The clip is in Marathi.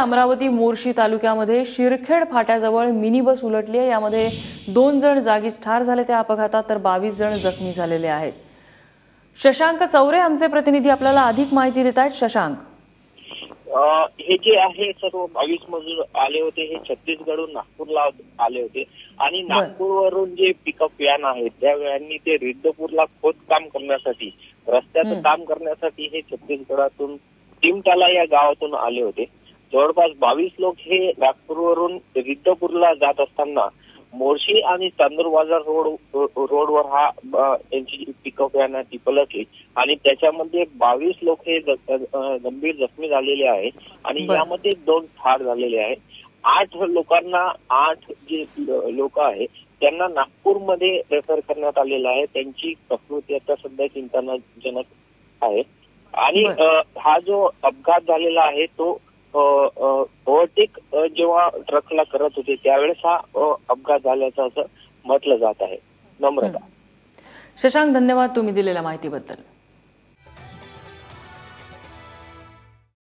अमरावती मोर्शी तालुक्यामध्ये शिरखेड फाट्याजवळ मिनी बस उलटली आहे। यामध्ये 2 जण जागीच ठार झाले त्या अपघातात, तर 22 जण जखमी झालेले आहेत। शशांक चौरे आमचे प्रतिनिधी आपल्याला अधिक माहिती देत आहेत। शशांक, हे जे आहे सर्व 22 मजूर आले होते, हे छत्तीसगडहून नागपूरला आले होते आणि नागपूरवरून जे पिकअप व्हॅन आहे त्या व्हॅननी ते रिद्धपूरला खोदकाम करण्यासाठी, रस्त्याचं काम करण्यासाठी हे छत्तीसगडातून टिमटाला या गावातून आले होते। जवळपास 22 लोक हे नागपूरवरून रिद्धपूरला जात असताना मोर्शी आणि चांदूर बाजार रोडवर हा त्यांची पिकअप व्हॅन ती पलटली आणि त्याच्यामध्ये 22 लोक हे गंभीर जखमी झालेले आहेत आणि यामध्ये 2 ठार झालेले आहेत। 8 लोकांना 8 जे लोक आहेत त्यांना नागपूरमध्ये रेफर करण्यात आलेलं आहे। त्यांची प्रकृती आता सध्या चिंताजनक आहे आणि हा जो अपघात झालेला आहे तो ओव्हरटेक जेव्हा ट्रकला करत होते त्यावेळेस हा अपघात झाल्याचं असं म्हटलं जात आहे। नम्रता। शशांक, धन्यवाद तुम्ही दिलेल्या माहितीबद्दल।